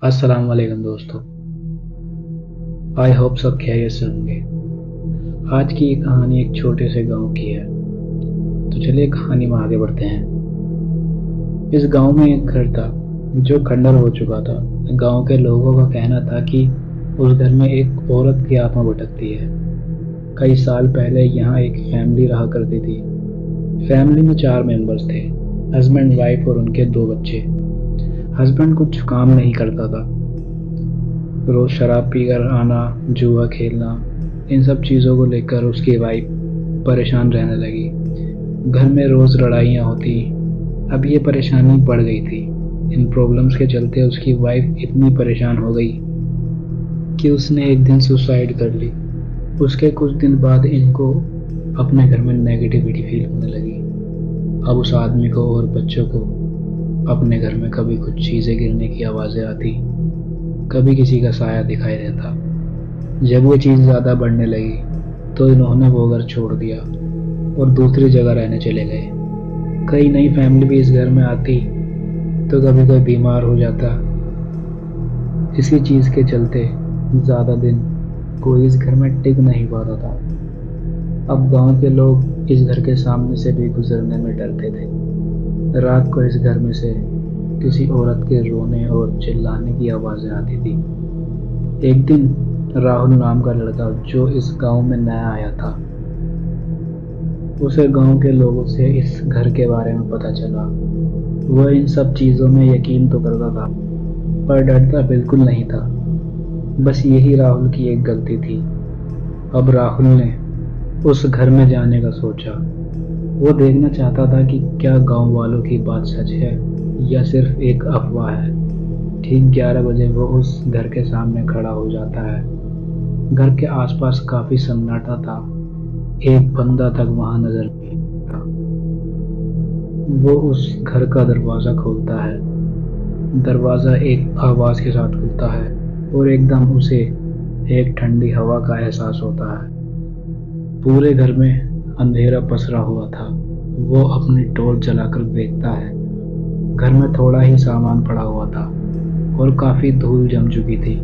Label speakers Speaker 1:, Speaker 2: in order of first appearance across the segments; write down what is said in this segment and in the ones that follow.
Speaker 1: अस्सलाम वालेकुम दोस्तों। आई होप सब खैरियत से होंगे। आज की ये कहानी एक छोटे से गांव की है। तो चलिए कहानी में आगे बढ़ते हैं। इस गांव में एक घर था जो खंडर हो चुका था। गांव के लोगों का कहना था कि उस घर में एक औरत की आत्मा भटकती है। कई साल पहले यहाँ एक फैमिली रहा करती थी। फैमिली में 4 मेंबर्स थे, हस्बैंड, वाइफ और उनके 2 बच्चे। हस्बैंड कुछ काम नहीं करता था। रोज शराब पीकर आना, जुआ खेलना, इन सब चीज़ों को लेकर उसकी वाइफ परेशान रहने लगी। घर में रोज लड़ाइयाँ होती। अब ये परेशानी बढ़ गई थी। इन प्रॉब्लम्स के चलते उसकी वाइफ इतनी परेशान हो गई कि उसने एक दिन सुसाइड कर ली। उसके कुछ दिन बाद इनको अपने घर में नेगेटिविटी फील होने लगी। अब उस आदमी को और बच्चों को अपने घर में कभी कुछ चीज़ें गिरने की आवाज़ें आती, कभी किसी का साया दिखाई देता। जब वो चीज़ ज़्यादा बढ़ने लगी तो इन्होंने वो घर छोड़ दिया और दूसरी जगह रहने चले गए। कई नई फैमिली भी इस घर में आती तो कभी कोई बीमार हो जाता। इसी चीज़ के चलते ज़्यादा दिन कोई इस घर में टिक नहीं पाता था। अब गांव के लोग इस घर के सामने से भी गुजरने में डरते थे। रात को इस घर में से किसी औरत के रोने और चिल्लाने की आवाज़ें आती थी। एक दिन राहुल नाम का लड़का जो इस गांव में नया आया था, उसे गांव के लोगों से इस घर के बारे में पता चला। वह इन सब चीज़ों में यकीन तो करता था पर डरता बिल्कुल नहीं था। बस यही राहुल की एक गलती थी। अब राहुल ने उस घर में जाने का सोचा। वो देखना चाहता था कि क्या गांव वालों की बात सच है या सिर्फ एक अफवाह है। ठीक 11 बजे वो उस घर के सामने खड़ा हो जाता है। घर के आसपास काफी सन्नाटा था। एक बंदा तक वहां नजर नहीं आता। वो उस घर का दरवाजा खोलता है। दरवाजा एक आवाज के साथ खुलता है और एकदम उसे एक ठंडी हवा का एहसास होता है। पूरे घर में अंधेरा पसरा हुआ था। वो अपनी टॉर्च जलाकर देखता है। घर में थोड़ा ही सामान पड़ा हुआ था और काफी धूल जम चुकी थी।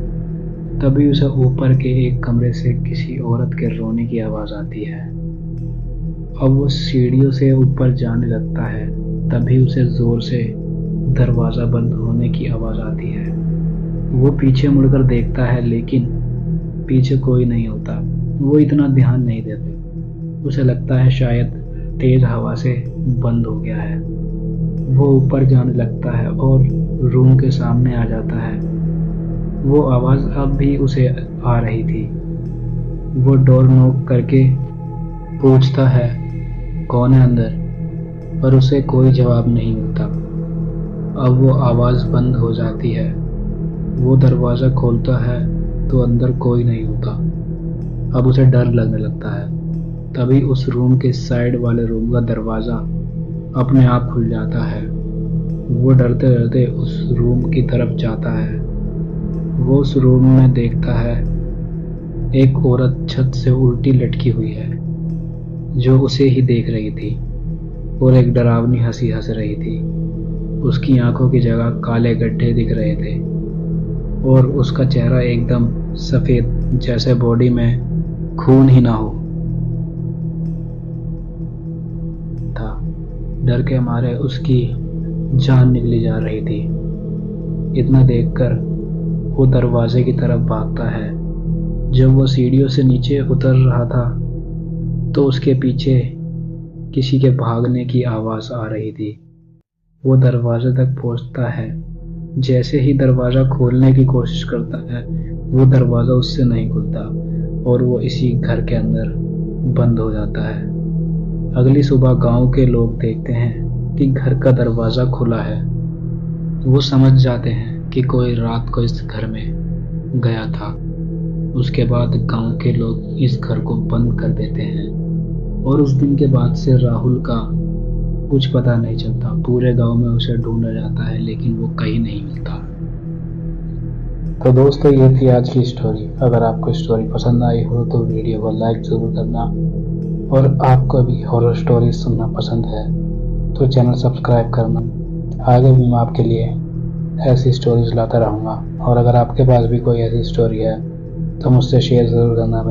Speaker 1: तभी उसे ऊपर के एक कमरे से किसी औरत के रोने की आवाज आती है। अब वो सीढ़ियों से ऊपर जाने लगता है। तभी उसे जोर से दरवाजा बंद होने की आवाज आती है। वो पीछे मुड़कर देखता है लेकिन पीछे कोई नहीं होता। वो इतना ध्यान नहीं देते। उसे लगता है शायद तेज हवा से बंद हो गया है। वो ऊपर जाने लगता है और रूम के सामने आ जाता है। वो आवाज अब भी उसे आ रही थी। वो डोर नॉक करके पूछता है, कौन है अंदर? पर उसे कोई जवाब नहीं मिलता। अब वो आवाज बंद हो जाती है। वो दरवाजा खोलता है तो अंदर कोई नहीं होता। अब उसे डर लगने लगता है। तभी उस रूम के साइड वाले रूम का दरवाजा अपने आप खुल जाता है। वो डरते डरते उस रूम की तरफ जाता है। वो उस रूम में देखता है एक औरत छत से उल्टी लटकी हुई है जो उसे ही देख रही थी और एक डरावनी हंसी हंस रही थी। उसकी आंखों की जगह काले गड्ढे दिख रहे थे और उसका चेहरा एकदम सफेद, जैसे बॉडी में खून ही ना हो था। डर के मारे उसकी जान निकली जा रही थी। इतना देखकर वो दरवाजे की तरफ भागता है। जब वो सीढ़ियों से नीचे उतर रहा था तो उसके पीछे किसी के भागने की आवाज आ रही थी। वो दरवाजे तक पहुंचता है। जैसे ही दरवाजा खोलने की कोशिश करता है वो दरवाजा उससे नहीं खुलता और वो इसी घर के अंदर बंद हो जाता है। अगली सुबह गांव के लोग देखते हैं कि घर का दरवाजा खुला है। वो समझ जाते हैं कि कोई रात को इस घर में गया था। उसके बाद गांव के लोग इस घर को बंद कर देते हैं और उस दिन के बाद से राहुल का कुछ पता नहीं चलता। पूरे गांव में उसे ढूंढा जाता है लेकिन वो कहीं नहीं मिलता। तो दोस्तों, ये थी आज की स्टोरी। अगर आपको स्टोरी पसंद आई हो तो वीडियो को लाइक जरूर करना और आपको भी हॉरर स्टोरी सुनना पसंद है तो चैनल सब्सक्राइब करना। आगे भी मैं आपके लिए ऐसी स्टोरीज लाता रहूँगा। और अगर आपके पास भी कोई ऐसी स्टोरी है तो मुझसे शेयर ज़रूर करना।